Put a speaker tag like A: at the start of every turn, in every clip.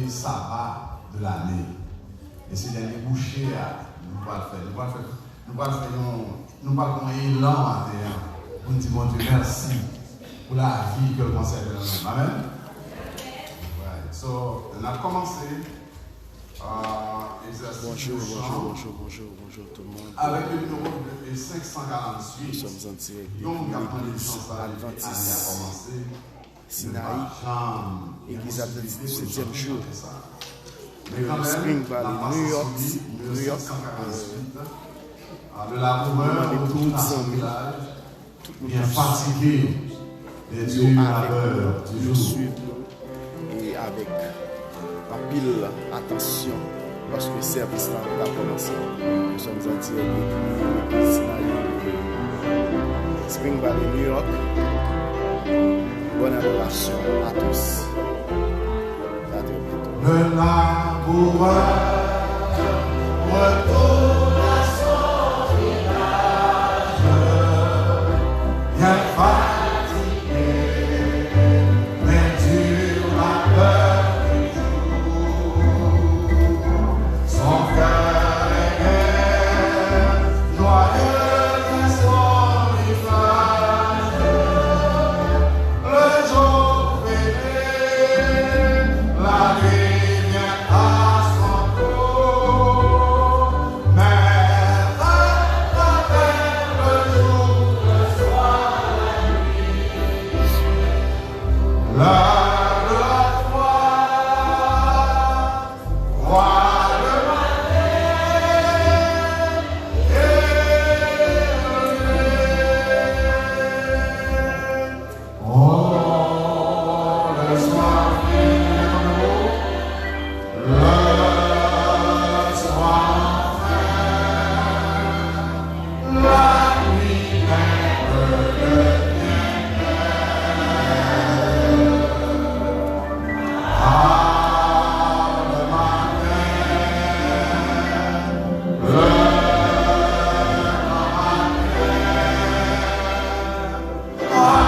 A: dernier sabbat de l'année. Et ces derniers bouchées, nous allons faire. Nous allons faire un élan à terre pour nous dire, mon Dieu, merci pour la vie que le conseil de nous. Amen. Right. So, on a commencé.
B: Bonjour tout le monde.
A: Avec le numéro 548.
B: Nous sommes en direct
A: Donc,
B: de
A: l'église
B: Adventiste Sinaï, église adventiste du 7e jour. Spring Valley, New York.
A: Le laboureur retourne à son village, bien fatigué des durs labeurs du jour.
B: Et avec la pile attention, parce que le service a commencé. Nous sommes en direct de l'église Sinaï, Spring Valley, New York. Bonne adoration à tous. À très bientôt.
A: Le laboureur retourne à son village, bien fatigué, mais dur labeur du jour. Son cœur est gai, joyeux est son visage. Le jour fêlé, la nuit vient à son tour. Mais la terre, le jour, le soir, la nuit. L'heure de la foi, roi de matin, oh, le soir vient, le soir vient, la nuit même le matin,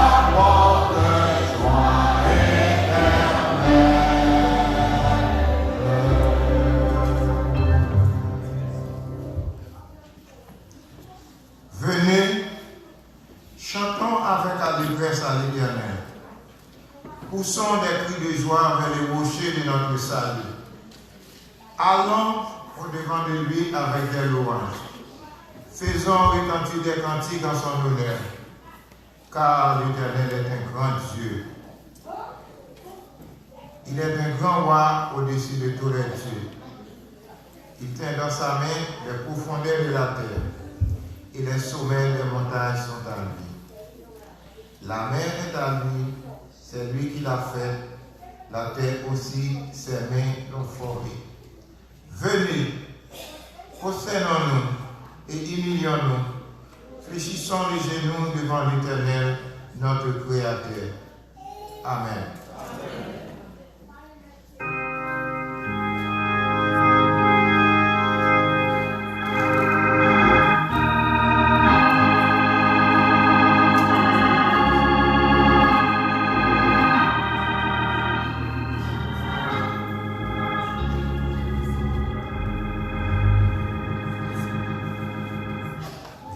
A: apporte joie éternelle. Venez, chantons avec allégresse à l'Éternel. Poussons des cris de joie vers les rochers de notre salut. Allons au-devant de lui avec des louanges. Faisons retentir des cantiques en son honneur, car l'Éternel est un grand Dieu. Il est un grand roi au-dessus de tous les dieux. Il tient dans sa main les profondeurs de la terre, et les sommets des montagnes sont à lui. La mer est à lui, c'est lui qui l'a fait, la terre aussi, ses mains l'ont formée. Venez, prosternons-nous et humilions-nous, fléchissons les genoux devant l'Éternel, notre Créateur. Amen.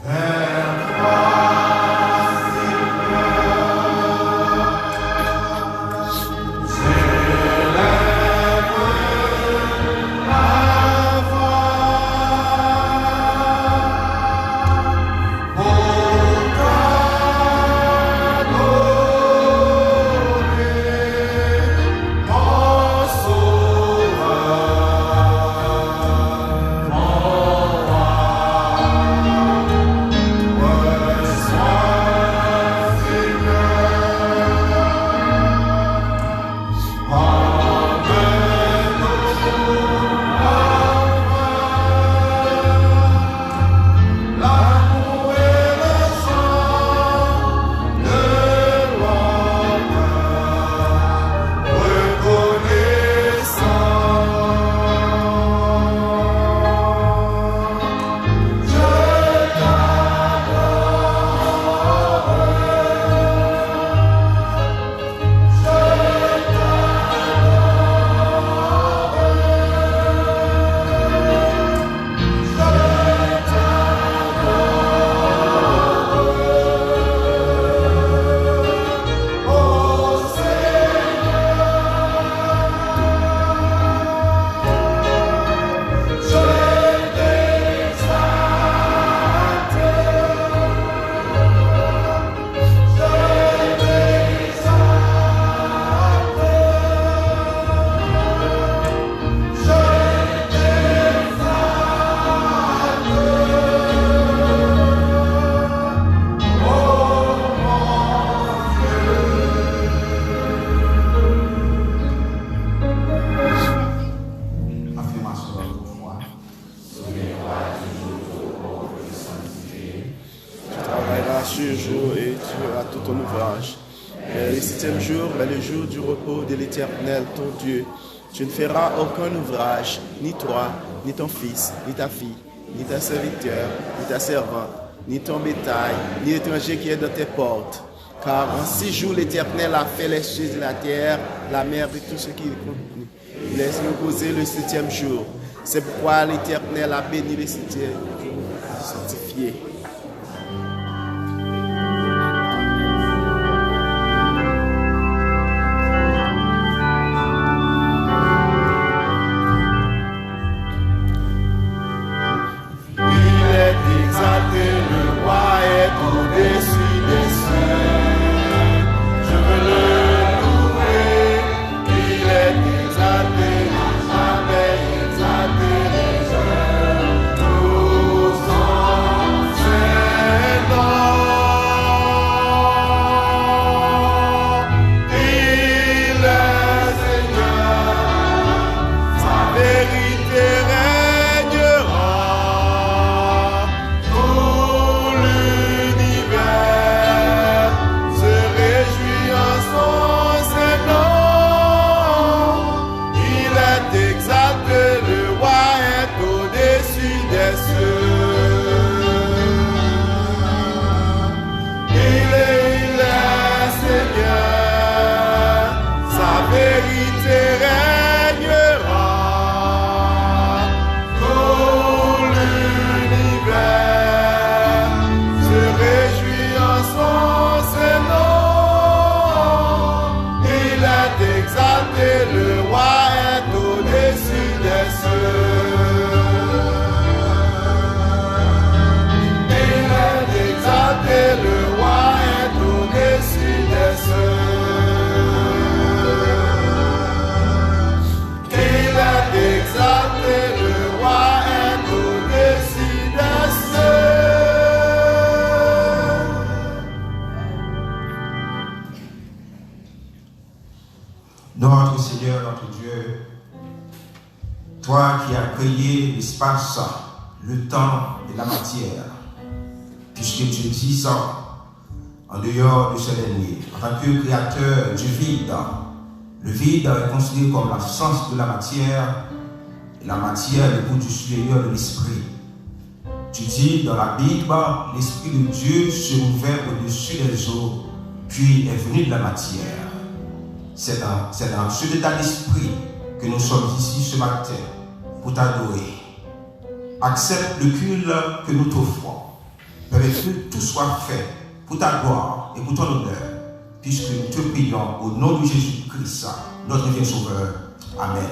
A: Vers toi, Seigneur,
B: l'Éternel, ton Dieu. Tu ne feras aucun ouvrage, ni toi, ni ton fils, ni ta fille, ni ta serviteur, ni ta servante, ni ton bétail, ni l'étranger qui est dans tes portes. Car en 6 jours, l'Éternel a fait les cieux de la terre, la mer et tout ce qui est contenu. Il laisse reposer le 7e jour. C'est pourquoi l'Éternel a béni le 7e jour, sanctifié.
A: Notre Seigneur, notre Dieu, toi qui as créé l'espace, le temps et la matière, puisque tu dis en dehors de ce dernier, en tant que créateur du vide, le vide est considéré comme la source de la matière, et la matière le bout du supérieur de l'esprit. Tu dis dans la Bible, l'Esprit de Dieu se ouvert au-dessus des eaux, puis est venu de la matière. C'est dans ce état d'esprit que nous sommes ici ce matin pour t'adorer. Accepte le culte que nous t'offrons. Permets que tout soit fait pour ta gloire et pour ton honneur, puisque nous te prions au nom de Jésus-Christ, notre bien sauveur. Amen.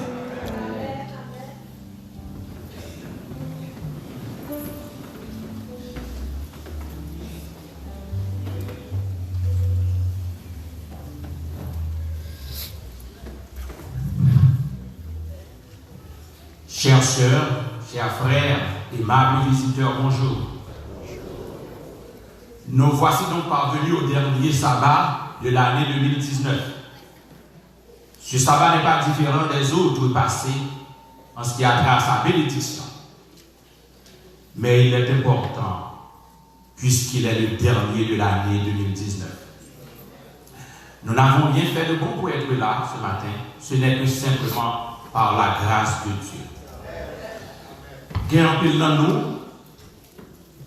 C: Chères sœurs, chers frères, aimables visiteurs, bonjour. Nous voici donc parvenus au dernier sabbat de l'année 2019. Ce sabbat n'est pas différent des autres passés en ce qui a trait à sa bénédiction. Mais il est important puisqu'il est le dernier de l'année 2019. Nous n'avons rien fait de bon pour être là ce matin. Ce n'est que simplement par la grâce de Dieu. Il y a un peu dans nous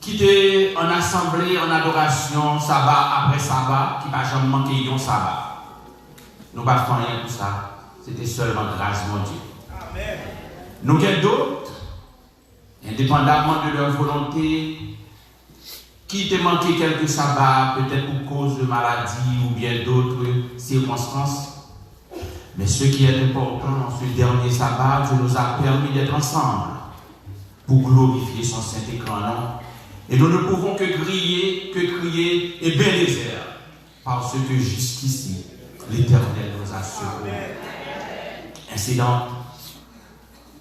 C: qui était en assemblée, en adoration, sabbat après sabbat, qui n'a jamais manqué un sabbat. Nous ne faisons rien pour ça. C'était seulement grâce de Dieu. Amen. Nous, quel d'autres, indépendamment de leur volonté, qui étaient manqué quelques sabbats, peut-être pour cause de maladie ou bien d'autres circonstances. Mais ce qui est important dans ce dernier sabbat, Dieu nous a permis d'être ensemble pour glorifier son Saint-Écran. Et nous ne pouvons que crier et bénir parce que jusqu'ici, l'Éternel nous a secourus. Ainsi donc,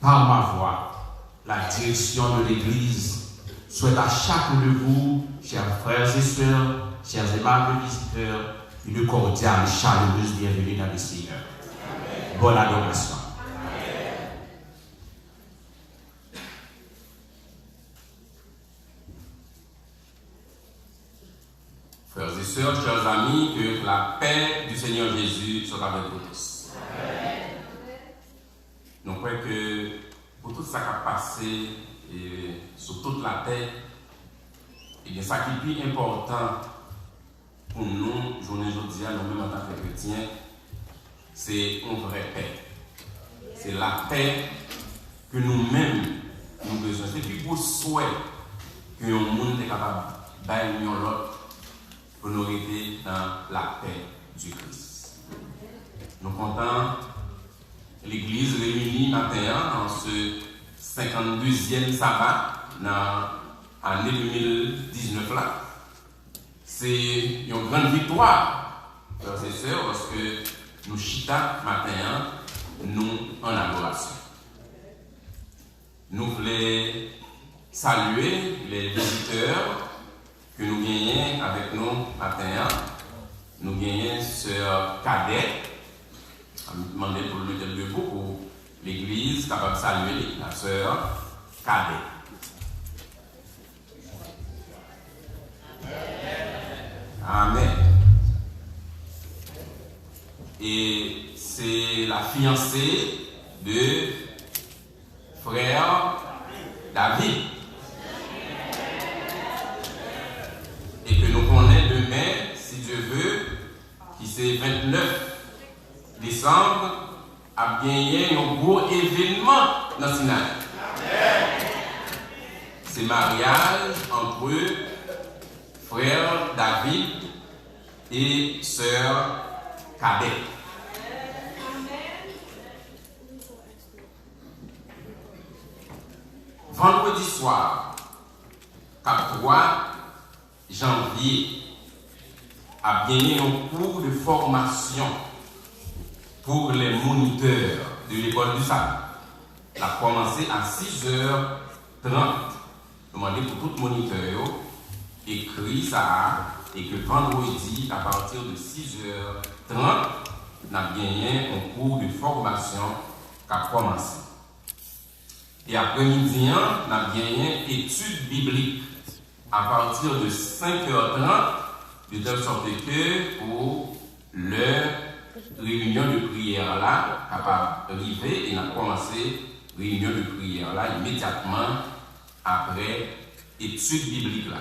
C: par ma voix, la direction de l'Église souhaite à chacun de vous, chers frères et sœurs, chers aimables visiteurs, une cordiale, chaleureuse bienvenue dans le Seigneur. Bonne adoration.
D: Frères et sœurs, chers amis, que la paix du Seigneur Jésus soit avec vous tous. Amen. crois que pour tout ça qui a passé sur toute la terre, et bien ça qui est plus important pour nous, journée aujourd'hui, nous-mêmes en tant que chrétiens, c'est une vraie paix. C'est la paix que nous-mêmes nous besoin. C'est plus pour souhait que le monde est capable de l'autre pour nous aider dans la paix du Christ. Nous comptons l'Église réunie matin en ce 52e sabbat dans l'année 2019 là. C'est une grande victoire, frères et sœurs, parce que nous chita matin, nous en adoration. Nous voulons saluer les visiteurs que nous gagnons avec nous matin. Nous gagnons sœur Cadet. Je me demandais pour le mettre debout pour l'église capable de saluer la sœur Cadet. Amen. Et c'est la fiancée de frère David. Et que nous connaissons demain, si Dieu veut, qui c'est 29 décembre, a gagné un gros événement dans le Sinaï. C'est mariage entre frère David et sœur Cadet. Vendredi soir, 3 janvier, a gagné un cours de formation pour les moniteurs de l'école du sabbat. Il a commencé à 6h30. Demandez pour tout moniteur écrit ça et que vendredi, à partir de 6h30, on a gagné un cours de formation qui a commencé. Et après-midi, on a gagné études bibliques à partir de 5h30, de telle sorte que pour leur réunion de prière là, capable d'arriver, et on a commencé réunion de prière là immédiatement après études bibliques là.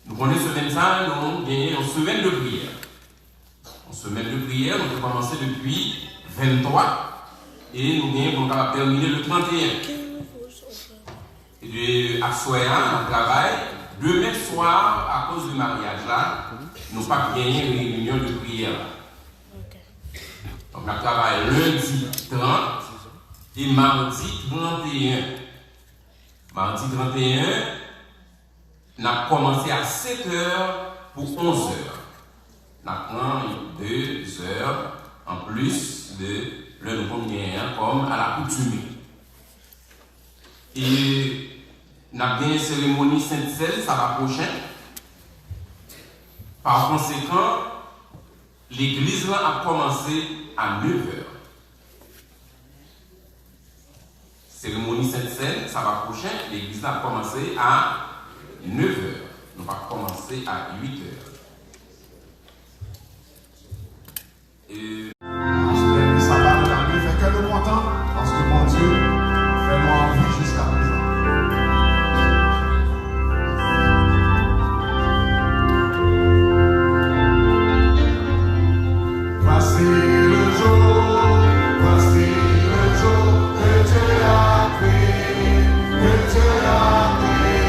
D: Nous connaissons ce même ça, nous avons gagné une semaine de prière. Une semaine de prière, nous avons commencé depuis 23 et nous avons terminé le 31. Et de Assoya, on travaille. Demain soir, à cause du mariage là, nous n'avons pas gagné une réunion de prière. Donc, on travaille lundi 30 et mardi 31. Mardi 31, on a commencé à 7h pour 11h. On a 2 heures en plus de le nouveau comme à l'accoutumée. Et on a bien une cérémonie Sainte-Celle, ça va prochain. Par conséquent, l'église a commencé à 9h. Cérémonie Sainte-Celle, ça va prochain. L'église a commencé à 9h. Nous va commencer à 8h.
A: Ça va nous amener, fait que nous contents parce que mon Dieu fait nous en vie jusqu'à présent. Voici le jour que Dieu a créé, que Dieu a créé.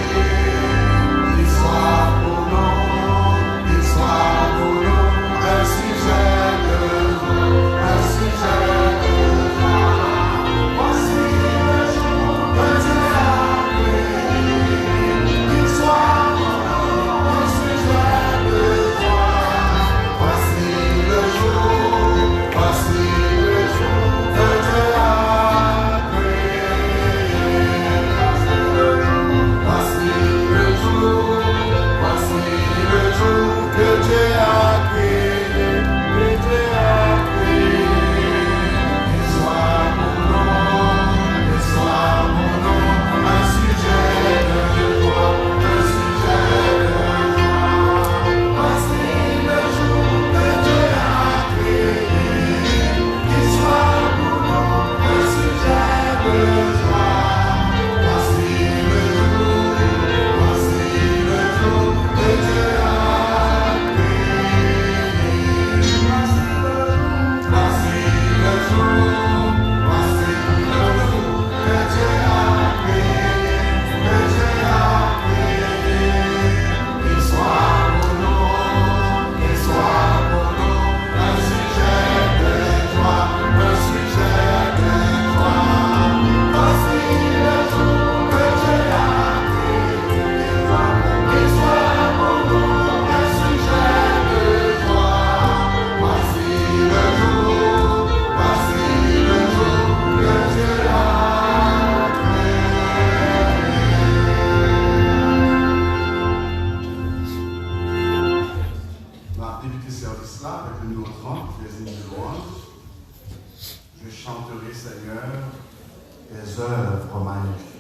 A: Il soit pour nous, il soit pour nous, un sujet de joie, un sujet de joie. Voici le jour que Dieu a créé, qu'il soit pour nous, un sujet de joie. Voici le jour
E: hymnes de louange. Je chanterai, Seigneur, tes œuvres magnifiques.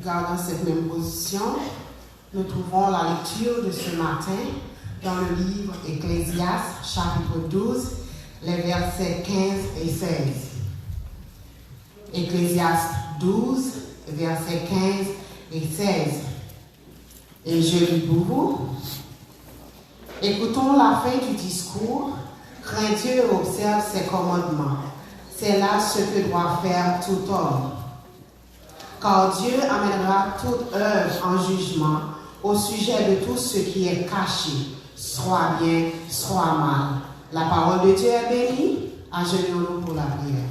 F: Gardant cette même position, nous trouvons la lecture de ce matin dans le livre Ecclésiaste, chapitre 12, les versets 15 et 16. Ecclésiaste 12, versets 15 et 16. Et je lis pour vous. Écoutons la fin du discours. Crains Dieu et observe ses commandements. C'est là ce que doit faire tout homme. Car Dieu amènera toute œuvre en jugement au sujet de tout ce qui est caché, soit bien, soit mal. La parole de Dieu est bénie. Agenouillons-nous pour la prière.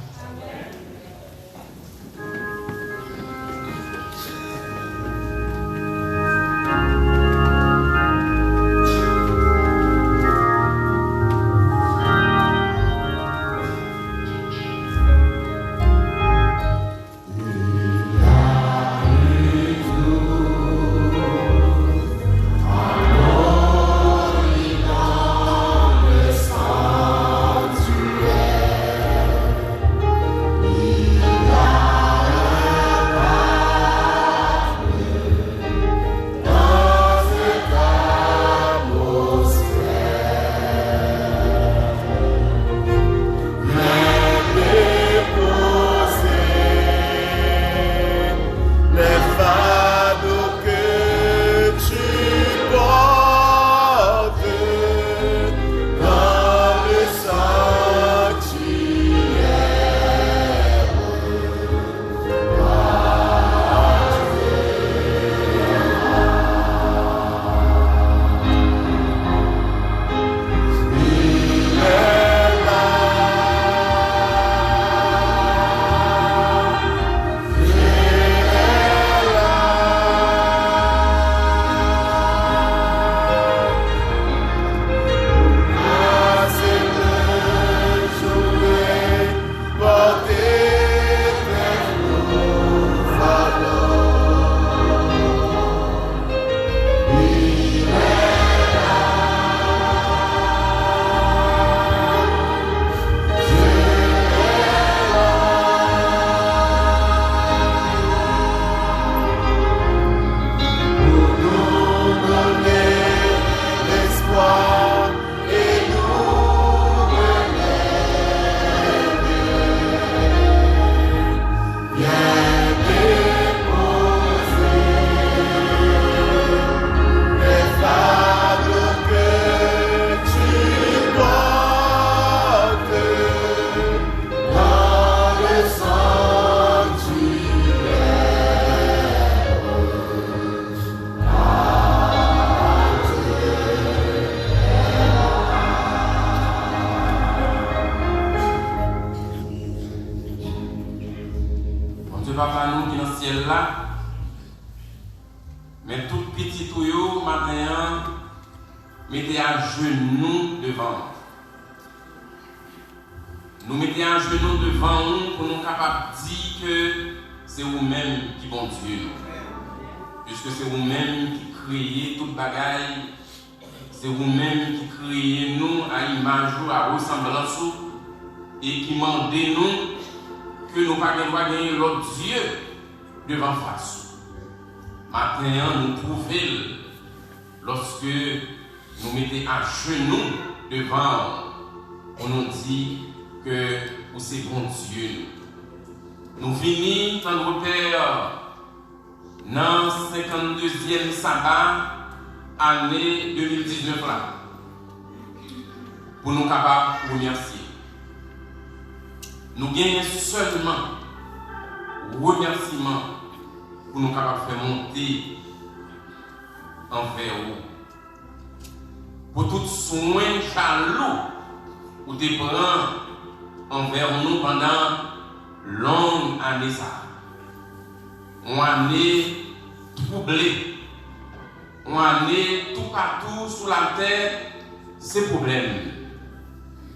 D: ciel là. Mais tout petit tuyau, matin, mettez à genoux devant. Nous mettez à genoux devant nous pour nous capables de dire que c'est vous-même qui bon Dieu. Puisque c'est vous-même qui créez toute bagaille. C'est vous-même qui créez nous à image ou à ressemblance et qui mandez nous que nous ne pouvons pas gagner l'autre Dieu devant face. Maintenant, nous trouvons lorsque nous mettons à genoux devant, on nous dit que c'est bon Dieu. Nous finissons dans repère dans le 52e sabbat, année 2019 là, pour nous capables de remercier. Nous gagnons seulement remerciement pour nous capables de faire monter envers vous. Pour tout soin jaloux ou te prend envers nous pendant longue année ça. Une année troublée. Une année tout partout sur la terre, c'est problème.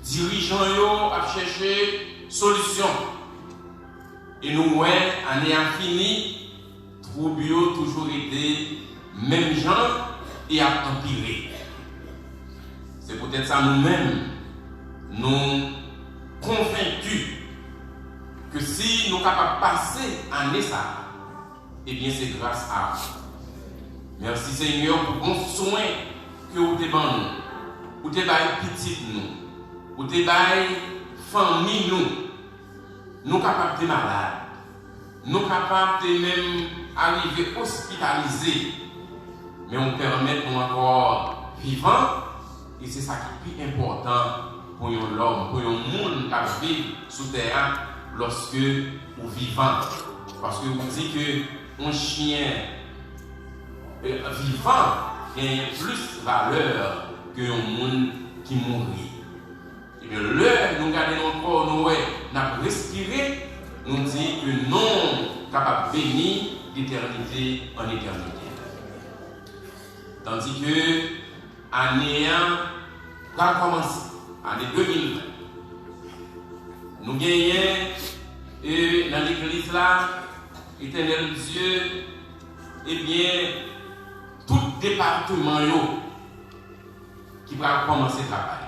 D: Dirigeants yo a cherché solution. Et nous, ouais, année a fini, trouble yo toujours été même gens et a empiré. C'est peut-être ça nous-mêmes, nous convaincus que si nous sommes capables de passer année ça, eh bien c'est grâce à vous. Merci Seigneur pour bon soin que vous avez donné nous, vous avez petit nous, vous avez famille nous capables de malades, nous capables de même arriver hospitalisés, mais on permet nous encore vivants, et c'est ça qui est plus important pour l'homme, pour le monde qui vit sous terre lorsque vous vivant. Parce que vous dites que un chien vivant a plus valeur que un monde qui mourit. Et bien, l'heure nous gardons encore, nous avons respiré, nous dit que non capable de bénir d'éternité en éternité. Tandis que l'année a commencé, l'année 2020, nous gagnons dans l'église là, éternel Dieu, eh bien, tout département qui va commencer le travail.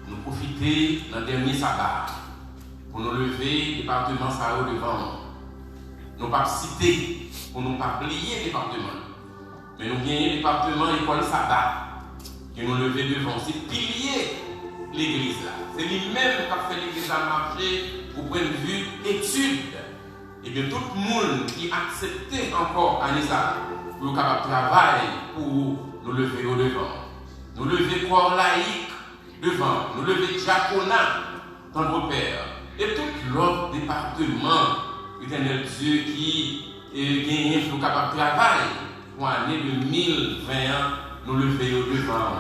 D: Nous profiter dans le dernier sabbat pour nous lever, département ça devant nous. Nous pas citer pour nous pas plier le département. Mais nous gagnons le département école sabbat que nous lever devant. C'est pilier l'église là. C'est lui-même qui a fait l'église à marcher au point de vue étude. Et bien tout le monde qui acceptait encore à ça pour nous capable de travailler pour nous lever au devant. Nous lever corps laïque devant, nous lever diaconat dans nos pères. Et tout l'autre département, éternel Dieu, qui est gagné pour capable de travailler pour l'année 2021, nous lever au devant.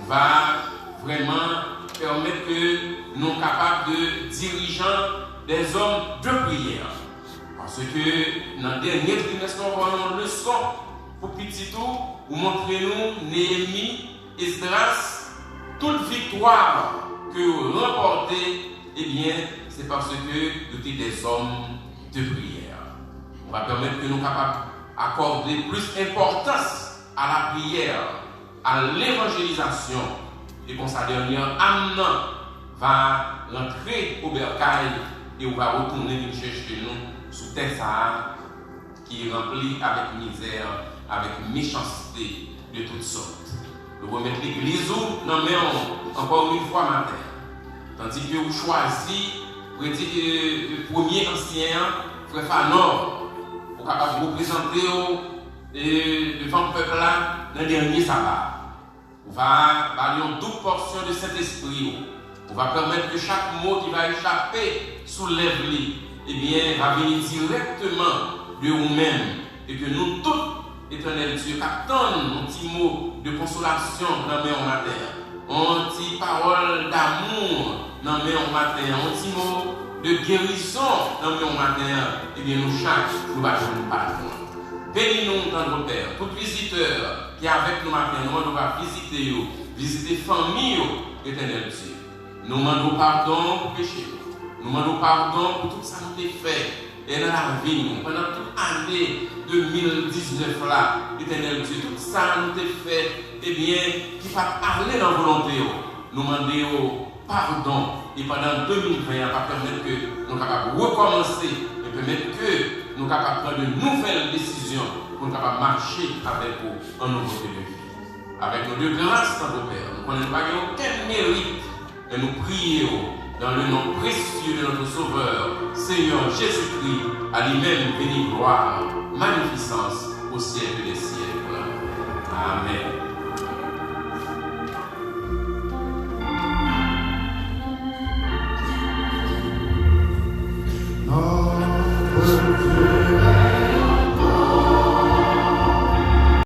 D: Va vraiment permettre que nous sommes capables de dirigeants des hommes de prière. Parce que dans le dernier trimestre, nous avons une leçon pour petit tout, pour montrer nous, Néhémie, Esdras, toute victoire que vous remportez, eh bien, c'est parce que vous êtes des hommes de prière. On va permettre que nous soyons capables d'accorder plus d'importance à la prière, à l'évangélisation, et qu'on sa dernière âme va rentrer au bercail et on va retourner chercher nous sous terre qui est remplie avec misère, avec méchanceté de toutes sortes. Nous remettons l'église où nous mettons encore une fois matin. Tandis que vous choisissez, vous dites le premier ancien, frère Fanor, pour capable de représenter devant le peuple là dans le dernier sabbat. On va parler une double portion de Saint-Esprit. On va permettre que chaque mot qui va échapper sous lèvres, eh bien, va venir directement de vous-même. Et que nous tous, éternel Dieu, attendons un petit mot de consolation dans le matin. Un petit parole d'amour dans le matin. Un petit mot de guérison dans le matin, et bien nous chaque, nous allons pardon. Bénis-nous, notre Père, tout visiteur qui est avec nous matin, nous va visiter famille, éternel Dieu. Nous demandons pardon pour péché. Nous demandons pardon pour tout ça que nous avons fait. Et dans la vie, pendant toute l'année 2019 là, éternel Dieu, tout ça nous avons fait, eh bien, qui va aller dans la volonté. Nous demandons pardon. Et pendant 2020, on va permettre que nous soyons capables de recommencer et permettre que nous soyons capables de prendre de nouvelles décisions pour nous capables de marcher avec vous en nouveauté de vie. Avec nos deux grâces, notre Père, nous ne connaissons pas aucun mérite et nous prions dans le nom précieux de notre Sauveur, Seigneur Jésus-Christ, à lui-même béni, gloire, magnificence au siècle des siècles.